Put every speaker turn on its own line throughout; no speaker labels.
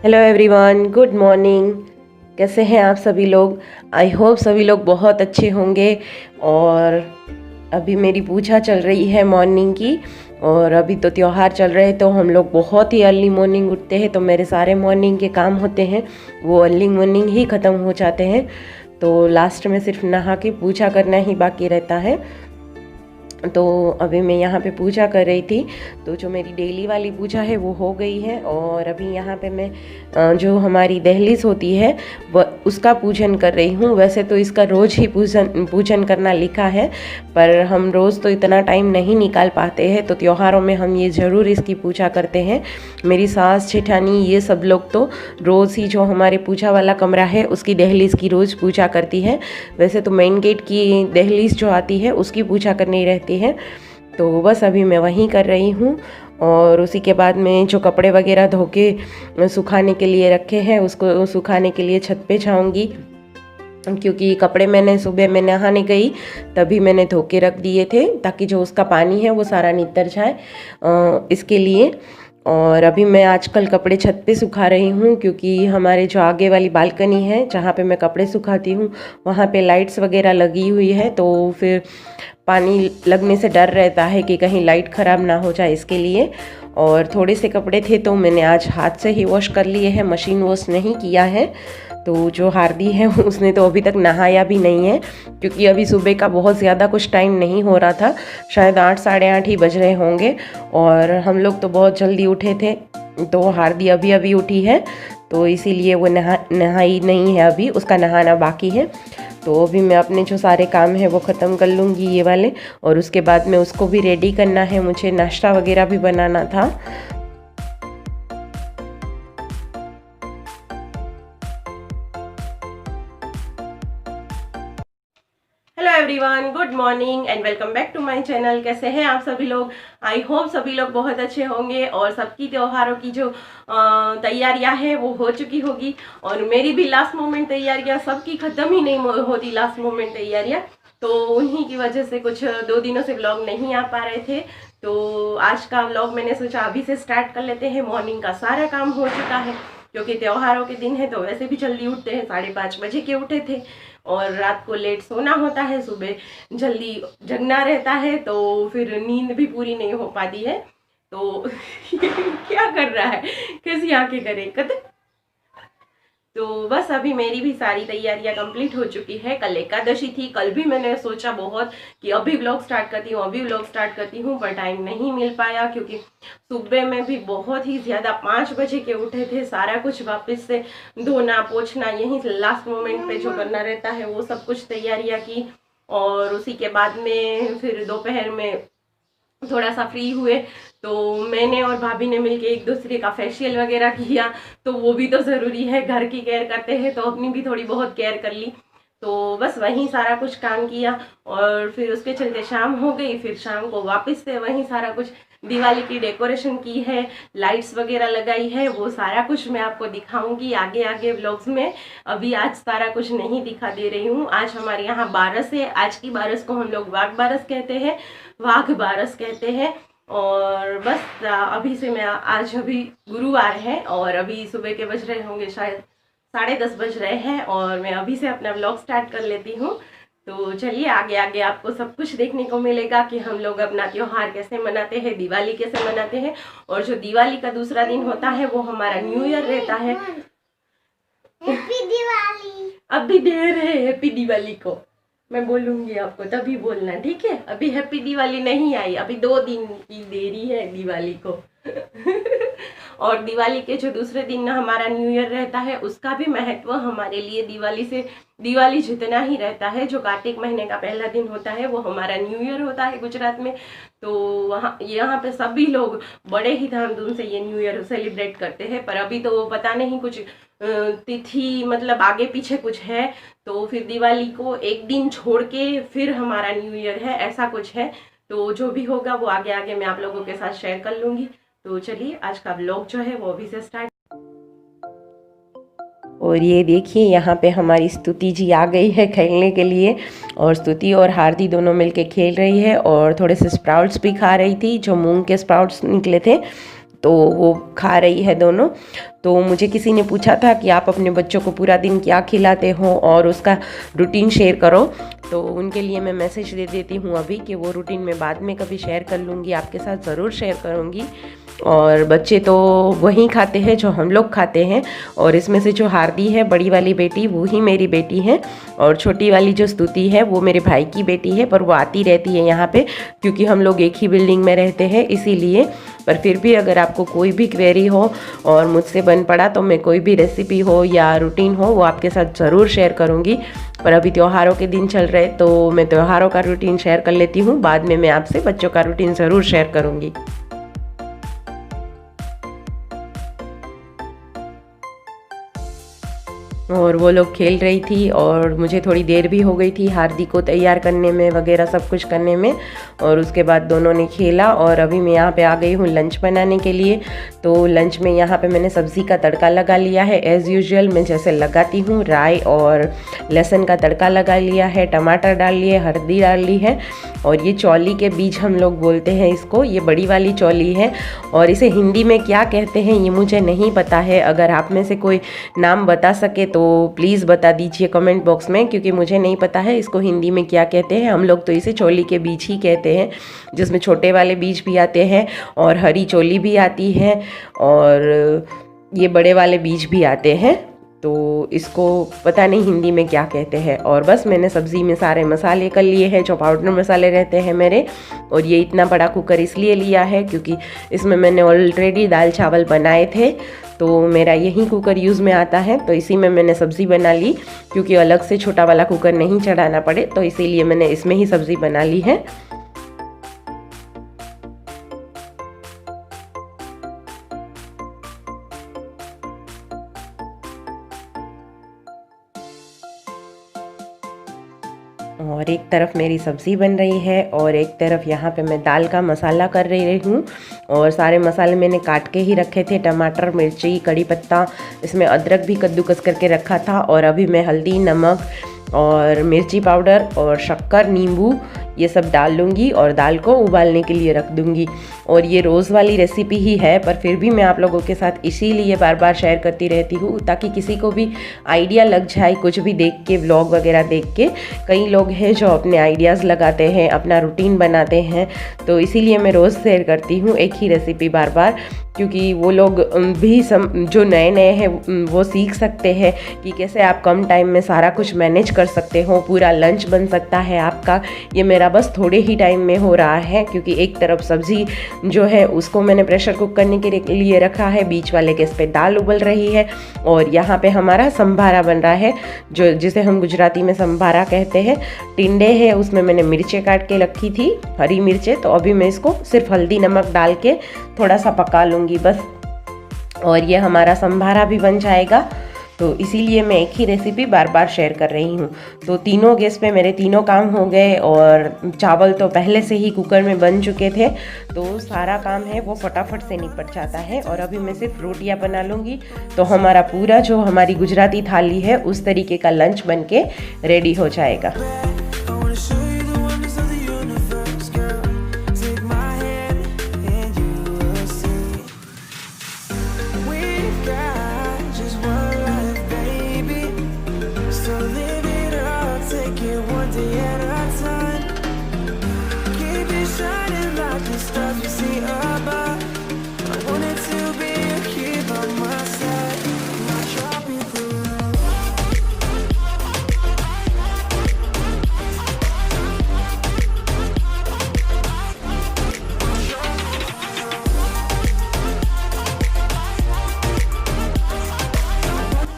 Hello everyone, good morning. कैसे हैं आप सभी लोग? आई होप सभी लोग बहुत अच्छे होंगे। और अभी मेरी पूजा चल रही है मॉर्निंग की, और अभी तो त्यौहार चल रहे हैं तो हम लोग बहुत ही अर्ली मॉर्निंग उठते हैं। तो मेरे सारे मॉर्निंग के काम होते हैं वो अर्ली मॉर्निंग ही ख़त्म हो जाते हैं। तो लास्ट में सिर्फ नहा के पूजा करना ही बाकी रहता है। तो अभी मैं यहाँ पे पूजा कर रही थी, तो जो मेरी डेली वाली पूजा है वो हो गई है। और अभी यहाँ पे मैं जो हमारी दहलीज होती है वह उसका पूजन कर रही हूँ। वैसे तो इसका रोज़ ही पूजन करना लिखा है, पर हम रोज़ तो इतना टाइम नहीं निकाल पाते हैं, तो त्योहारों में हम ये ज़रूर इसकी पूजा करते हैं। मेरी सास जेठानी ये सब लोग तो रोज़ ही जो हमारे पूजा वाला कमरा है उसकी दहलीज की रोज़ पूजा करती है। वैसे तो मेन गेट की दहलीज जो आती है उसकी पूजा करनी रहती है। तो बस अभी मैं वहीं कर रही हूँ। और उसी के बाद में जो कपड़े वगैरह धो के सुखाने के लिए रखे हैं उसको सुखाने के लिए छत पे जाऊँगी, क्योंकि कपड़े मैंने सुबह में नहाने गई तभी मैंने धो के रख दिए थे ताकि जो उसका पानी है वो सारा नितर जाए, इसके लिए। और अभी मैं आजकल कपड़े छत पे सुखा रही हूँ, क्योंकि हमारे जो आगे वाली बालकनी है जहाँ पे मैं कपड़े सुखाती हूँ वहाँ पे लाइट्स वगैरह लगी हुई है, तो फिर पानी लगने से डर रहता है कि कहीं लाइट ख़राब ना हो जाए, इसके लिए। और थोड़े से कपड़े थे तो मैंने आज हाथ से ही वॉश कर लिए हैं, मशीन वॉश नहीं किया है। तो जो हार्दी है उसने तो अभी तक नहाया भी नहीं है, क्योंकि अभी सुबह का बहुत ज़्यादा कुछ टाइम नहीं हो रहा था, शायद 8 साढ़े 8 ही बज रहे होंगे। और हम लोग तो बहुत जल्दी उठे थे, तो हार्दी अभी अभी उठी है, तो इसीलिए वो नहाई नहीं है, अभी उसका नहाना बाकी है। तो अभी मैं अपने जो सारे काम हैं वो ख़त्म कर लूँगी ये वाले, और उसके बाद में उसको भी रेडी करना है, मुझे नाश्ता वगैरह भी बनाना था। Hello everyone, good morning and welcome back to my channel. कैसे हैं आप सभी लोग? आई होप सभी लोग बहुत अच्छे होंगे और सबकी त्योहारों की जो तैयारियां हैं वो हो चुकी होगी। और मेरी भी लास्ट मोमेंट तैयारियां, सबकी ख़त्म ही नहीं होती लास्ट मोमेंट तैयारियां, तो उन्हीं की वजह से कुछ 2 दिनों से व्लॉग नहीं आ पा रहे थे। तो आज का व्लॉग मैंने सोचा अभी से स्टार्ट कर लेते हैं। मॉर्निंग का सारा काम हो चुका है, क्योंकि त्योहारों के दिन है तो वैसे भी जल्दी उठते हैं, 5:30 बजे के उठे थे। और रात को लेट सोना होता है, सुबह जल्दी जगना रहता है, तो फिर नींद भी पूरी नहीं हो पाती है। तो क्या कर रहा है, कैसी आंखें करे कद। तो बस अभी मेरी भी सारी तैयारियां कंप्लीट हो चुकी है। कल एकादशी थी, कल भी मैंने सोचा बहुत कि अभी व्लॉग स्टार्ट करती हूँ, अभी व्लॉग स्टार्ट करती हूँ, पर टाइम नहीं मिल पाया, क्योंकि सुबह में भी बहुत ही ज़्यादा 5 बजे के उठे थे। सारा कुछ वापस से धोना पोछना, यहीं लास्ट मोमेंट पे जो करना रहता है वो सब कुछ तैयारियाँ की। और उसी के बाद में फिर दोपहर में थोड़ा सा फ्री हुए, तो मैंने और भाभी ने मिलके एक दूसरे का फेशियल वगैरह किया। तो वो भी तो ज़रूरी है, घर की केयर करते हैं तो अपनी भी थोड़ी बहुत केयर कर ली। तो बस वहीं सारा कुछ काम किया, और फिर उसके चलते शाम हो गई। फिर शाम को वापस से वहीं सारा कुछ दिवाली की डेकोरेशन की है, लाइट्स वगैरह लगाई है, वो सारा कुछ मैं आपको दिखाऊंगी आगे आगे व्लॉग्स में। अभी आज सारा कुछ नहीं दिखा दे रही हूँ। आज हमारे यहाँ बारस है, आज की बारस को हम लोग वाघ बारस कहते हैं, वाघ बारस कहते हैं। और बस अभी से मैं आज अभी गुरुवार है और अभी सुबह के बज रहे होंगे शायद 10:30 बज रहे हैं, और मैं अभी से अपना व्लॉग स्टार्ट कर लेती हूँ। तो चलिए आगे आगे आपको सब कुछ देखने को मिलेगा कि हम लोग अपना त्योहार कैसे मनाते हैं, दिवाली कैसे मनाते हैं। और जो दिवाली का दूसरा दिन होता है वो हमारा न्यू ईयर रहता है। हैप्पी दिवाली। अभी देर है हैप्पी दिवाली को, मैं बोलूंगी आपको तभी बोलना, ठीक है? अभी हैप्पी दिवाली नहीं आई, अभी 2 दिन की देरी है दिवाली को। और दिवाली के जो दूसरे दिन हमारा न्यू ईयर रहता है उसका भी महत्व हमारे लिए दिवाली जितना ही रहता है। जो कार्तिक महीने का पहला दिन होता है वो हमारा न्यू ईयर होता है गुजरात में। तो वहाँ यहाँ पे सभी लोग बड़े ही धूमधाम से ये न्यू ईयर सेलिब्रेट करते हैं। पर अभी तो पता नहीं कुछ तिथि मतलब आगे पीछे कुछ है, तो फिर दिवाली को एक दिन छोड़ के फिर हमारा न्यू ईयर है, ऐसा कुछ है। तो जो भी होगा वो आगे आगे मैं आप लोगों के साथ शेयर कर लूँगी। तो चलिए आज का व्लॉग जो है वो अभी से स्टार्ट। और ये देखिए यहाँ पे हमारी स्तुति जी आ गई है खेलने के लिए, और स्तुति और हार्दी दोनों मिलके खेल रही है और थोड़े से स्प्राउट्स भी खा रही थी, जो मूंग के स्प्राउट्स निकले थे। तो वो खा रही है दोनों। तो मुझे किसी ने पूछा था कि आप अपने बच्चों को पूरा दिन क्या खिलाते हो और उसका रूटीन शेयर करो, तो उनके लिए मैं मैसेज दे देती हूँ अभी कि वो रूटीन मैं बाद में कभी शेयर कर लूँगी, आपके साथ ज़रूर शेयर करूँगी। और बच्चे तो वही खाते हैं जो हम लोग खाते हैं, और इसमें से जो हार्दी है बड़ी वाली बेटी वो ही मेरी बेटी है, और छोटी वाली जो स्तुति है वो मेरे भाई की बेटी है, पर वो आती रहती है यहाँ पे क्योंकि हम लोग एक ही बिल्डिंग में रहते हैं इसीलिए। पर फिर भी अगर आपको कोई भी क्वेरी हो और मुझसे बन पड़ा तो मैं कोई भी रेसिपी हो या रूटीन हो वो आपके साथ ज़रूर शेयर करूँगी। पर अभी त्योहारों के दिन चल रहे तो मैं त्योहारों का रूटीन शेयर कर लेती हूँ, बाद में मैं आपसे बच्चों का रूटीन ज़रूर शेयर करूँगी। और वो लोग खेल रही थी और मुझे थोड़ी देर भी हो गई थी हार्दी को तैयार करने में वगैरह सब कुछ करने में, और उसके बाद दोनों ने खेला। और अभी मैं यहाँ पे आ गई हूँ लंच बनाने के लिए। तो लंच में यहाँ पे मैंने सब्ज़ी का तड़का लगा लिया है, एज़ यूजुअल मैं जैसे लगाती हूँ। राई और लहसुन का तड़का लगा लिया है, टमाटर डाल लिए, हल्दी डाल ली है, और ये चौली के बीज हम लोग बोलते हैं इसको, ये बड़ी वाली चौली है। और इसे हिंदी में क्या कहते हैं ये मुझे नहीं पता है, अगर आप में से कोई नाम बता सके तो प्लीज़ बता दीजिए कमेंट बॉक्स में, क्योंकि मुझे नहीं पता है इसको हिंदी में क्या कहते हैं। हम लोग तो इसे चौली के बीज ही कहते हैं, जिसमें छोटे वाले बीज भी आते हैं और हरी चौली भी आती है और ये बड़े वाले बीज भी आते हैं। तो इसको पता नहीं हिंदी में क्या कहते हैं। और बस मैंने सब्ज़ी में सारे मसाले कर लिए हैं जो पाउडर मसाले रहते हैं मेरे। और ये इतना बड़ा कुकर इसलिए लिया है क्योंकि इसमें मैंने ऑलरेडी दाल चावल बनाए थे, तो मेरा यही कुकर यूज़ में आता है, तो इसी में मैंने सब्ज़ी बना ली क्योंकि अलग से छोटा वाला कुकर नहीं चढ़ाना पड़े, तो इसीलिए मैंने इसमें ही सब्ज़ी बना ली है। और एक तरफ मेरी सब्ज़ी बन रही है और एक तरफ यहाँ पे मैं दाल का मसाला कर रही हूँ। और सारे मसाले मैंने काट के ही रखे थे, टमाटर, मिर्ची, कड़ी पत्ता, इसमें अदरक भी कद्दूकस करके रखा था। और अभी मैं हल्दी, नमक और मिर्ची पाउडर और शक्कर, नींबू ये सब डाल लूँगी और दाल को उबालने के लिए रख दूँगी। और ये रोज़ वाली रेसिपी ही है, पर फिर भी मैं आप लोगों के साथ इसीलिए बार बार शेयर करती रहती हूँ ताकि किसी को भी आइडिया लग जाए, कुछ भी देख के, व्लॉग वगैरह देख के। कई लोग हैं जो अपने आइडियाज़ लगाते हैं, अपना रूटीन बनाते हैं, तो इसीलिए मैं रोज़ शेयर करती हूँ एक ही रेसिपी बार बार, क्योंकि वो लोग भी जो नए नए हैं वो सीख सकते हैं कि कैसे आप कम टाइम में सारा कुछ मैनेज कर सकते हो, पूरा लंच बन सकता है आपका। ये मेरा बस थोड़े ही टाइम में हो रहा है क्योंकि एक तरफ सब्ज़ी जो है उसको मैंने प्रेशर कुक करने के लिए रखा है, बीच वाले गैस पे दाल उबल रही है, और यहाँ पे हमारा संभारा बन रहा है, जो जिसे हम गुजराती में संभारा कहते हैं। टिंडे है, उसमें मैंने मिर्चें काट के रखी थी, हरी मिर्चें, तो अभी मैं इसको सिर्फ हल्दी नमक डाल के थोड़ा सा पका लूँगी बस, और ये हमारा संभारा भी बन जाएगा। तो इसीलिए मैं एक ही रेसिपी बार बार शेयर कर रही हूँ। तो तीनों गैस पे मेरे तीनों काम हो गए, और चावल तो पहले से ही कुकर में बन चुके थे, तो सारा काम है वो फटाफट से निपट जाता है। और अभी मैं सिर्फ रोटियाँ बना लूँगी, तो हमारा पूरा जो हमारी गुजराती थाली है उस तरीके का लंच बन के रेडी हो जाएगा।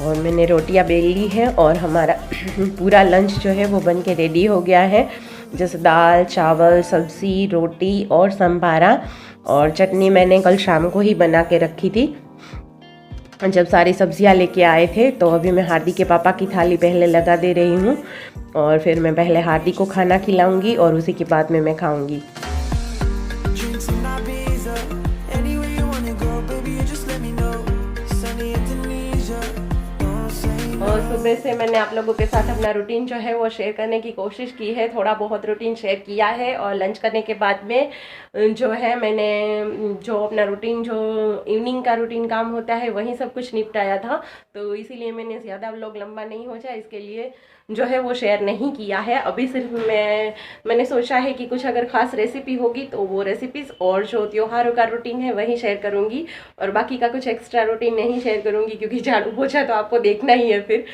और मैंने रोटियां बेल ली है और हमारा पूरा लंच जो है वो बन के रेडी हो गया है, जैसे दाल, चावल, सब्ज़ी, रोटी और संभारा। और चटनी मैंने कल शाम को ही बना के रखी थी जब सारी सब्जियां लेके आए थे। तो अभी मैं हार्दी के पापा की थाली पहले लगा दे रही हूँ, और फिर मैं पहले हार्दी को खाना खिलाऊंगी और उसी के बाद में मैं खाऊंगी। और सुबह से मैंने आप लोगों के साथ अपना रूटीन जो है वो शेयर करने की कोशिश की है, थोड़ा बहुत रूटीन शेयर किया है। और लंच करने के बाद में जो है मैंने जो अपना रूटीन जो इवनिंग का रूटीन काम होता है वही सब कुछ निपटाया था। तो इसीलिए मैंने ज़्यादा व्लॉग लंबा नहीं हो जाए इसके लिए जो है वो शेयर नहीं किया है। अभी सिर्फ मैंने सोचा है कि कुछ अगर ख़ास रेसिपी होगी तो वो रेसिपीज़ और जो त्योहारों का रूटीन है वही शेयर करूँगी, और बाकी का कुछ एक्स्ट्रा रूटीन नहीं शेयर करूँगी क्योंकि झाड़ू पोछा तो आपको देखना ही है फिर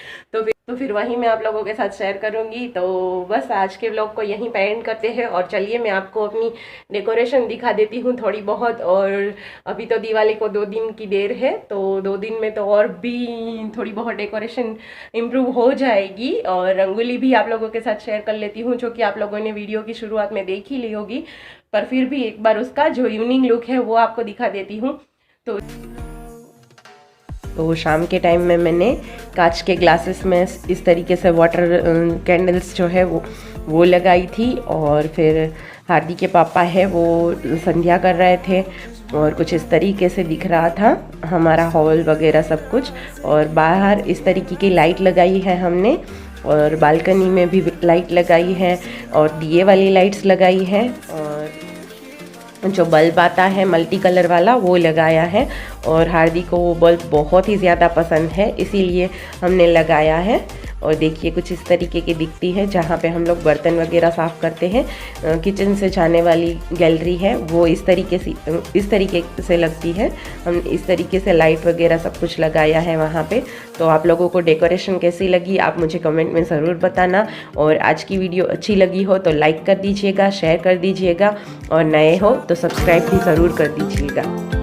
तो फिर वही मैं आप लोगों के साथ शेयर करूँगी। तो बस आज के व्लॉग को यहीं पे एंड करते हैं, और चलिए मैं आपको अपनी डेकोरेशन दिखा देती हूँ थोड़ी बहुत। और अभी तो दिवाली को 2 दिन की देर है, तो 2 दिन में तो और भी थोड़ी बहुत डेकोरेशन इम्प्रूव हो जाएगी। और रंगोली भी आप लोगों के साथ शेयर कर लेती हूँ, जो कि आप लोगों ने वीडियो की शुरुआत में देख ही ली होगी, पर फिर भी एक बार उसका जो इवनिंग लुक है वो आपको दिखा देती हूँ। तो शाम के टाइम में मैंने कांच के ग्लासेस में इस तरीके से वाटर कैंडल्स जो है वो लगाई थी। और फिर हार्दी के पापा है वो संध्या कर रहे थे, और कुछ इस तरीके से दिख रहा था हमारा हॉल वगैरह सब कुछ। और बाहर इस तरीके की लाइट लगाई है हमने, और बालकनी में भी लाइट लगाई है, और दिए वाली लाइट्स लगाई है, और जो बल्ब आता है मल्टी कलर वाला वो लगाया है। और हार्दी को वो बल्ब बहुत ही ज़्यादा पसंद है, इसीलिए हमने लगाया है। और देखिए कुछ इस तरीके की दिखती है, जहाँ पे हम लोग बर्तन वगैरह साफ़ करते हैं। किचन से जाने वाली गैलरी है वो इस तरीके से लगती है। हम इस तरीके से लाइट वगैरह सब कुछ लगाया है वहाँ पे। तो आप लोगों को डेकोरेशन कैसी लगी आप मुझे कमेंट में ज़रूर बताना। और आज की वीडियो अच्छी लगी हो तो लाइक कर दीजिएगा, शेयर कर दीजिएगा, और नए हो तो सब्सक्राइब भी ज़रूर कर दीजिएगा।